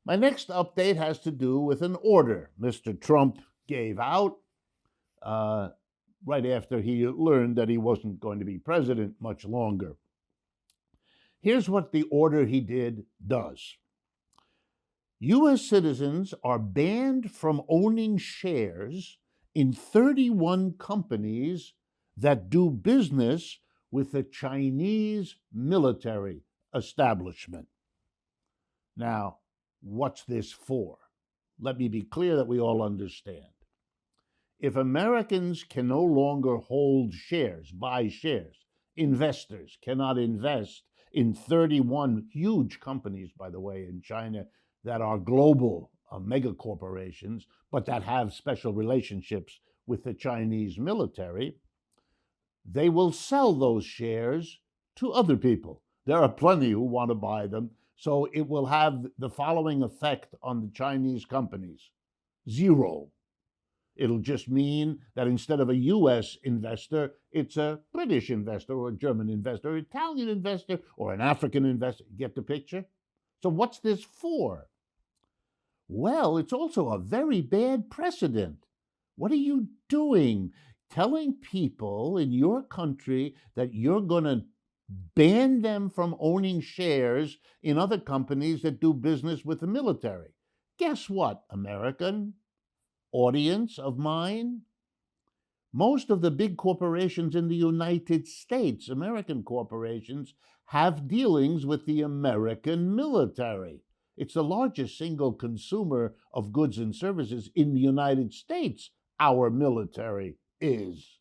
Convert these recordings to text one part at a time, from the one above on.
My next update has to do with an order Mr. Trump gave out right after he learned that he wasn't going to be president much longer. Here's what the order he did does. U.S. citizens are banned from owning shares in 31 companies that do business with the Chinese military establishment. Now, what's this for? Let me be clear that we all understand. If Americans can no longer hold shares, buy shares, investors cannot invest in 31 huge companies, by the way, in China that are global mega corporations, but that have special relationships with the Chinese military, they will sell those shares to other people. There are plenty who want to buy them, so it will have the following effect on the Chinese companies: zero. It'll just mean that instead of a U.S. investor, it's a British investor or a German investor, or an Italian investor, or an African investor. Get the picture? So what's this for? Well, it's also a very bad precedent. What are you doing? Telling people in your country that you're going to ban them from owning shares in other companies that do business with the military. Guess what, American audience of mine? Most of the big corporations in the United States, American corporations, have dealings with the American military. It's the largest single consumer of goods and services in the United States, our military is.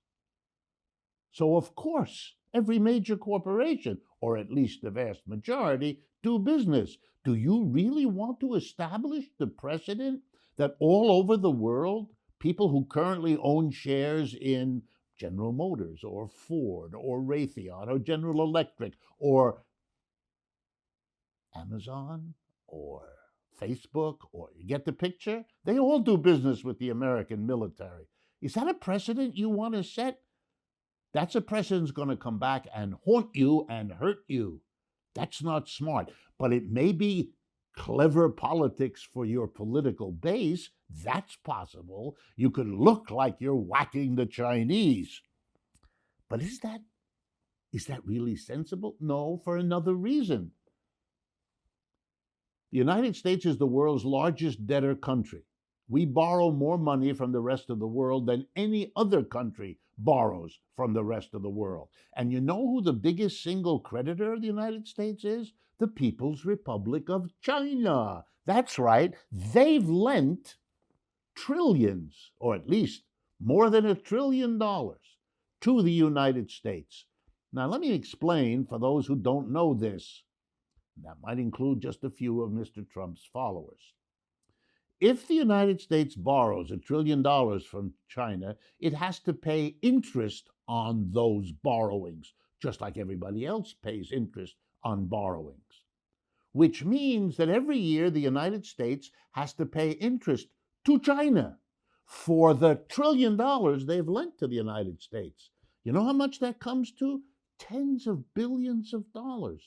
So, of course, every major corporation, or at least the vast majority, do business. Do you really want to establish the precedent that all over the world, people who currently own shares in General Motors or Ford or Raytheon or General Electric or Amazon or Facebook, or you get the picture? They all do business with the American military. Is that a precedent you want to set? That's a precedent's going to come back and haunt you and hurt you. That's not smart, but it may be clever politics for your political base. That's possible. You could look like you're whacking the Chinese. But is that really sensible? No, for another reason. The United States is the world's largest debtor country. We borrow more money from the rest of the world than any other country borrows from the rest of the world. And you know who the biggest single creditor of the United States is? The People's Republic of China. That's right. They've lent trillions, or at least more than $1 trillion, to the United States. Now, let me explain for those who don't know this. That might include just a few of Mr. Trump's followers. If the United States borrows $1 trillion from China, it has to pay interest on those borrowings, just like everybody else pays interest on borrowings. Which means that every year the United States has to pay interest to China for the $1 trillion they've lent to the United States. You know how much that comes to? Tens of billions of dollars.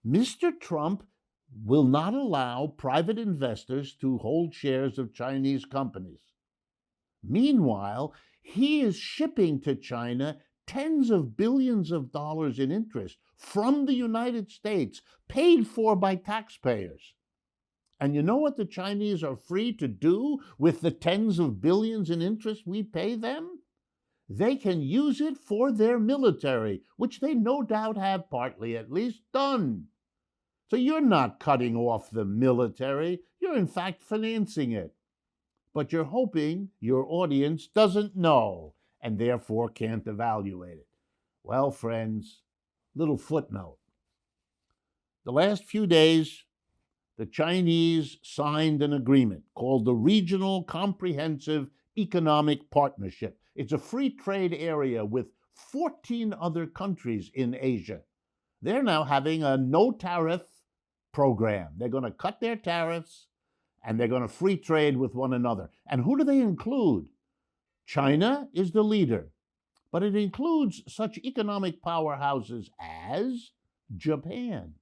Mr. Trump will not allow private investors to hold shares of Chinese companies. Meanwhile, he is shipping to China tens of billions of dollars in interest from the United States, paid for by taxpayers. And you know what the Chinese are free to do with the tens of billions in interest we pay them? They can use it for their military, which they no doubt have partly at least done. So you're not cutting off the military, you're in fact financing it. But you're hoping your audience doesn't know and therefore can't evaluate it. Well, friends, little footnote. The last few days, the Chinese signed an agreement called the Regional Comprehensive Economic Partnership. It's a free trade area with 14 other countries in Asia. They're now having a no-tariff program. They're going to cut their tariffs and they're going to free trade with one another. And who do they include? China is the leader, but it includes such economic powerhouses as Japan,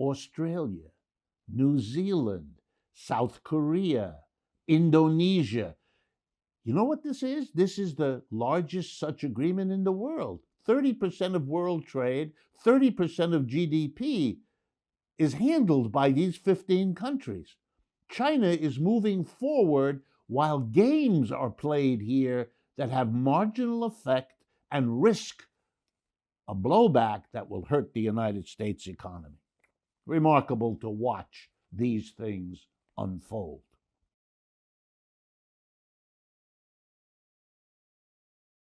Australia, New Zealand, South Korea, Indonesia. You know what this is? This is the largest such agreement in the world. 30% of world trade, 30% of GDP is handled by these 15 countries. China is moving forward while games are played here that have marginal effect and risk a blowback that will hurt the United States economy. Remarkable to watch these things unfold.